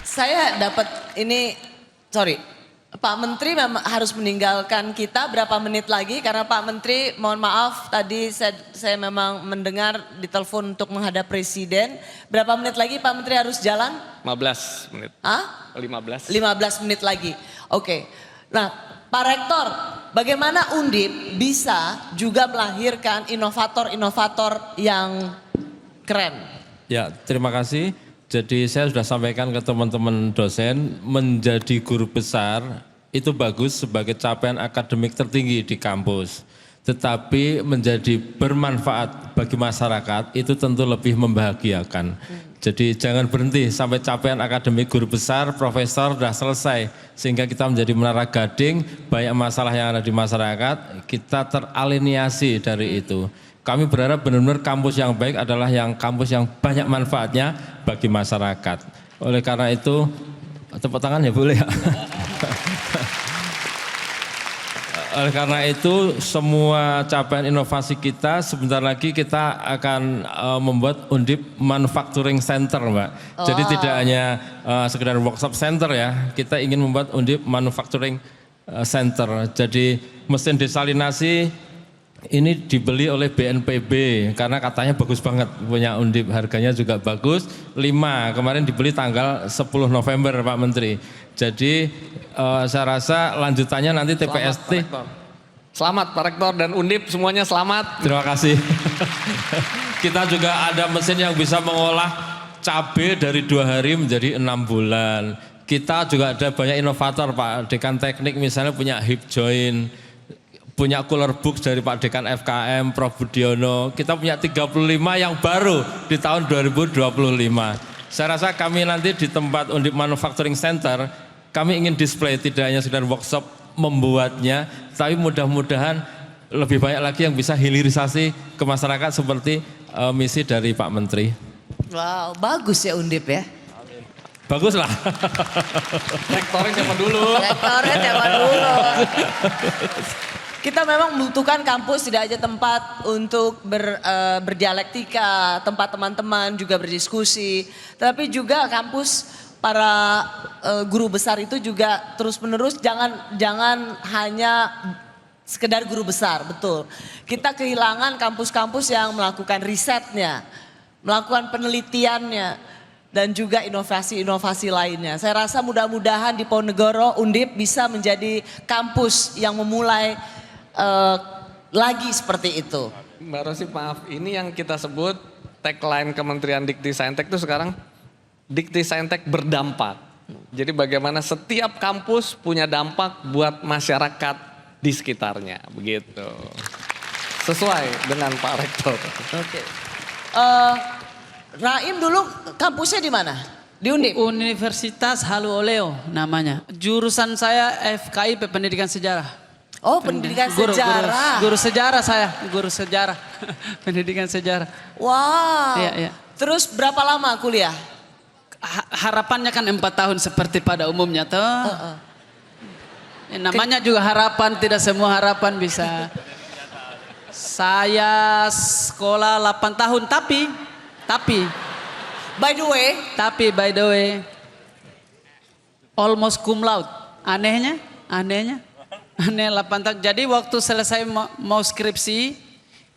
Saya dapat ini, sorry, Pak Menteri memang harus meninggalkan kita berapa menit lagi karena Pak Menteri mohon maaf tadi saya memang mendengar ditelepon untuk menghadap Presiden. Berapa menit lagi Pak Menteri harus jalan? 15 menit. Hah? 15. 15 menit lagi. Oke. Nah, Pak Rektor, bagaimana Undip bisa juga melahirkan inovator-inovator yang keren? Ya, terima kasih. Jadi saya sudah sampaikan ke teman-teman dosen, menjadi guru besar itu bagus sebagai capaian akademik tertinggi di kampus. Tetapi menjadi bermanfaat bagi masyarakat itu tentu lebih membahagiakan. Jadi jangan berhenti sampai capaian akademik guru besar, profesor sudah selesai. Sehingga kita menjadi menara gading, banyak masalah yang ada di masyarakat, kita teraliniasi dari itu. Kami berharap benar-benar kampus yang baik adalah yang kampus yang banyak manfaatnya bagi masyarakat. Oleh karena itu, tepuk tangan ya boleh ya. Oleh karena itu, semua capaian inovasi kita sebentar lagi kita akan membuat Undip Manufacturing Center, Mbak. Jadi tidak hanya sekedar workshop center ya, kita ingin membuat Undip Manufacturing Center. Jadi mesin desalinasi ini dibeli oleh BNPB karena katanya bagus banget punya Undip, harganya juga bagus. 5 kemarin dibeli tanggal 10 November Pak Menteri. Jadi saya rasa lanjutannya nanti TPST. Selamat Pak Rektor dan Undip semuanya selamat. Terima kasih. Kita juga ada mesin yang bisa mengolah cabai dari 2 hari menjadi 6 bulan. Kita juga ada banyak inovator Pak Dekan Teknik misalnya punya hip joint, punya cooler box dari Pak Dekan FKM, Prof Budiono. Kita punya 35 yang baru di tahun 2025. Saya rasa kami nanti di tempat Undip Manufacturing Center, kami ingin display tidak hanya sekedar workshop membuatnya, tapi mudah-mudahan lebih banyak lagi yang bisa hilirisasi ke masyarakat seperti misi dari Pak Menteri. Wow, bagus ya Undip ya. Bagus lah. Rektornya zaman dulu. Rektornya zaman dulu. Kita memang membutuhkan kampus tidak aja tempat untuk berdialektika, tempat teman-teman juga berdiskusi, tapi juga kampus para guru besar itu juga terus-menerus jangan hanya sekedar guru besar, betul. Kita kehilangan kampus-kampus yang melakukan risetnya, melakukan penelitiannya, dan juga inovasi-inovasi lainnya. Saya rasa mudah-mudahan di Ponegoro Undip bisa menjadi kampus yang memulai lagi seperti itu. Mbak Rosi maaf, ini yang kita sebut tagline Kementerian Dikti Saintek itu sekarang Dikti Saintek berdampak. Jadi bagaimana setiap kampus punya dampak buat masyarakat di sekitarnya, begitu. Sesuai dengan Pak Rektor. Oke. Raim dulu kampusnya di mana? Di Undip? Universitas Halu Oleo namanya. Jurusan saya FKIP Pendidikan Sejarah. Oh, pendidikan sejarah. Guru sejarah saya, guru sejarah. Pendidikan sejarah. Wow. Iya, iya. Terus berapa lama kuliah? Harapannya kan 4 tahun seperti pada umumnya toh. Namanya juga harapan, tidak semua harapan bisa. Saya sekolah 8 tahun tapi by the way, almost cum laude. Aneh 8 tahun. Jadi waktu selesai mau skripsi,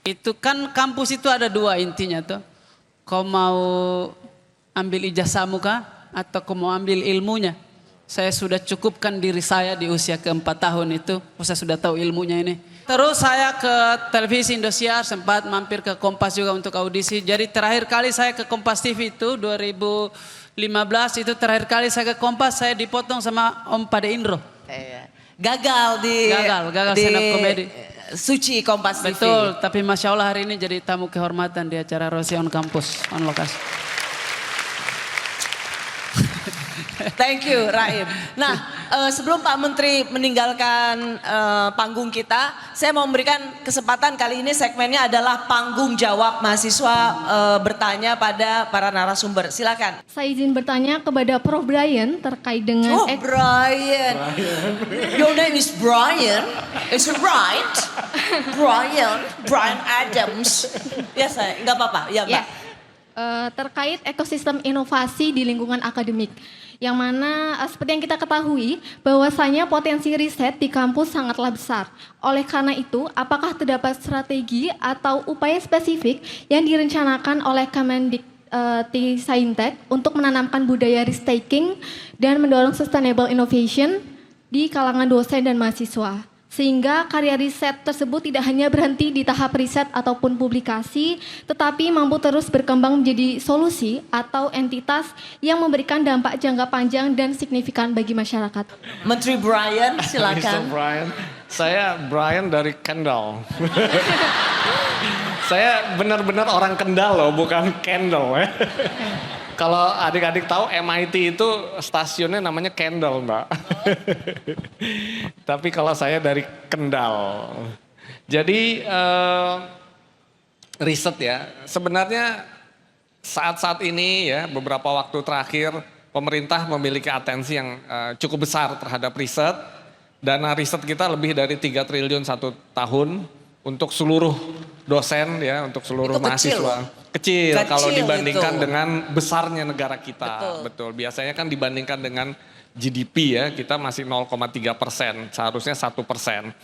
itu kan kampus itu ada 2 intinya tuh. Kau mau ambil ijazahmu kah? Atau kau mau ambil ilmunya? Saya sudah cukupkan diri saya di usia ke-4 tahun itu. Saya sudah tahu ilmunya ini. Terus saya ke televisi Indosiar, sempat mampir ke Kompas juga untuk audisi. Jadi terakhir kali saya ke Kompas TV itu 2015 itu terakhir kali saya ke Kompas, saya dipotong sama Om Pade Indro. Gagal di stand up comedy. Suci Kompas TV. Betul, tapi Masya Allah hari ini jadi tamu kehormatan di acara Rosi on Campus, on lokasi. Thank you Raim. Nah sebelum Pak Menteri meninggalkan panggung kita, saya mau memberikan kesempatan kali ini segmennya adalah panggung jawab mahasiswa bertanya pada para narasumber. Silakan. Saya izin bertanya kepada Prof. Brian terkait dengan... Oh Brian. Your name is Brian, is it right? Brian Adams. Ya saya, nggak apa-apa. Ya Mbak. terkait ekosistem inovasi di lingkungan akademik. Yang mana seperti yang kita ketahui bahwasanya potensi riset di kampus sangatlah besar. Oleh karena itu, apakah terdapat strategi atau upaya spesifik yang direncanakan oleh Saintek untuk menanamkan budaya risk-taking dan mendorong sustainable innovation di kalangan dosen dan mahasiswa? Sehingga karya riset tersebut tidak hanya berhenti di tahap riset ataupun publikasi, tetapi mampu terus berkembang menjadi solusi atau entitas yang memberikan dampak jangka panjang dan signifikan bagi masyarakat. Menteri Brian, silakan. Mr. Brian, saya Brian dari Kendal. Saya benar-benar orang Kendal loh, bukan Kendal ya. Kalau adik-adik tahu MIT itu stasiunnya namanya Kendal, Mbak. Tapi kalau saya dari Kendal. Jadi riset ya, sebenarnya saat-saat ini ya beberapa waktu terakhir pemerintah memiliki atensi yang cukup besar terhadap riset. Dana riset kita lebih dari 3 triliun 1 tahun untuk seluruh dosen ya, untuk seluruh Itu kecil mahasiswa. Kecil kalau dibandingkan itu. dengan besarnya negara kita. Betul. Biasanya kan dibandingkan dengan GDP ya, kita masih 0,3%, seharusnya 1%.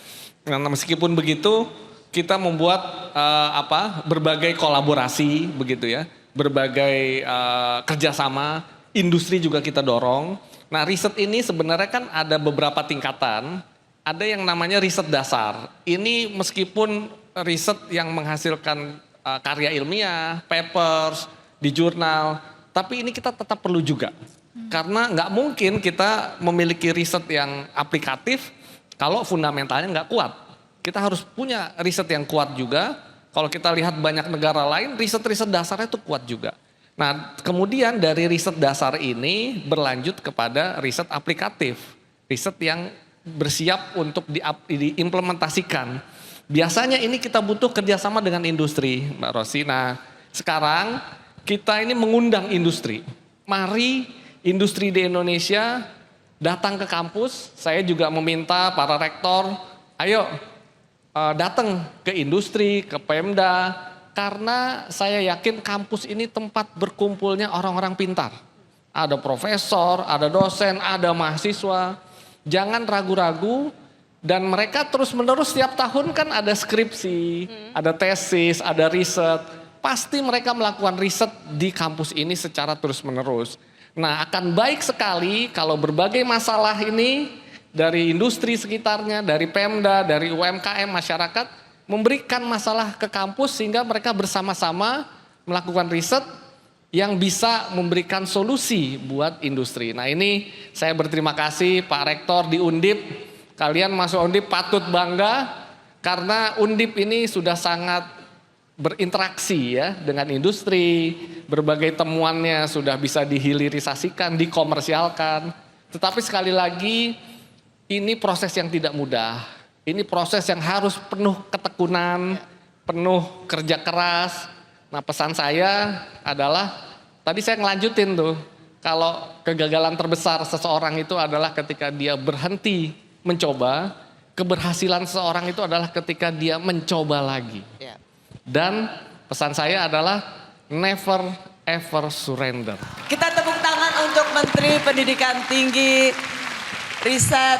Nah, meskipun begitu, kita membuat berbagai kolaborasi begitu ya, berbagai kerjasama, industri juga kita dorong. Nah, riset ini sebenarnya kan ada beberapa tingkatan. Ada yang namanya riset dasar. Ini meskipun riset yang menghasilkan karya ilmiah, papers, di jurnal. Tapi ini kita tetap perlu juga. Karena nggak mungkin kita memiliki riset yang aplikatif kalau fundamentalnya nggak kuat. Kita harus punya riset yang kuat juga. Kalau kita lihat banyak negara lain, riset-riset dasarnya itu kuat juga. Nah, kemudian dari riset dasar ini berlanjut kepada riset aplikatif. Riset yang bersiap untuk diimplementasikan. Biasanya ini kita butuh kerjasama dengan industri, Mbak Rosi. Nah, sekarang kita ini mengundang industri. Mari industri di Indonesia datang ke kampus. Saya juga meminta para rektor, ayo datang ke industri, ke Pemda. Karena saya yakin kampus ini tempat berkumpulnya orang-orang pintar. Ada profesor, ada dosen, ada mahasiswa. Jangan ragu-ragu. Dan mereka terus-menerus setiap tahun kan ada skripsi, ada tesis, ada riset. Pasti mereka melakukan riset di kampus ini secara terus-menerus. Nah, akan baik sekali kalau berbagai masalah ini dari industri sekitarnya, dari Pemda, dari UMKM, masyarakat memberikan masalah ke kampus sehingga mereka bersama-sama melakukan riset yang bisa memberikan solusi buat industri. Nah, ini saya berterima kasih Pak Rektor di Undip. Kalian masuk Undip patut bangga karena Undip ini sudah sangat berinteraksi ya dengan industri, berbagai temuannya sudah bisa dihilirisasikan, dikomersialkan. Tetapi sekali lagi ini proses yang tidak mudah. Ini proses yang harus penuh ketekunan, penuh kerja keras. Nah, pesan saya adalah tadi saya ngelanjutin tuh, kalau kegagalan terbesar seseorang itu adalah ketika dia berhenti mencoba, keberhasilan seseorang itu adalah ketika dia mencoba lagi. Dan pesan saya adalah never ever surrender. Kita tepuk tangan untuk Menteri Pendidikan Tinggi, Riset,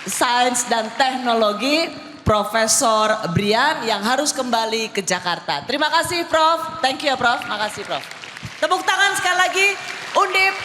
Sains dan Teknologi, Profesor Brian yang harus kembali ke Jakarta. Terima kasih Prof. Thank you ya Prof. Makasih Prof. Tepuk tangan sekali lagi Undip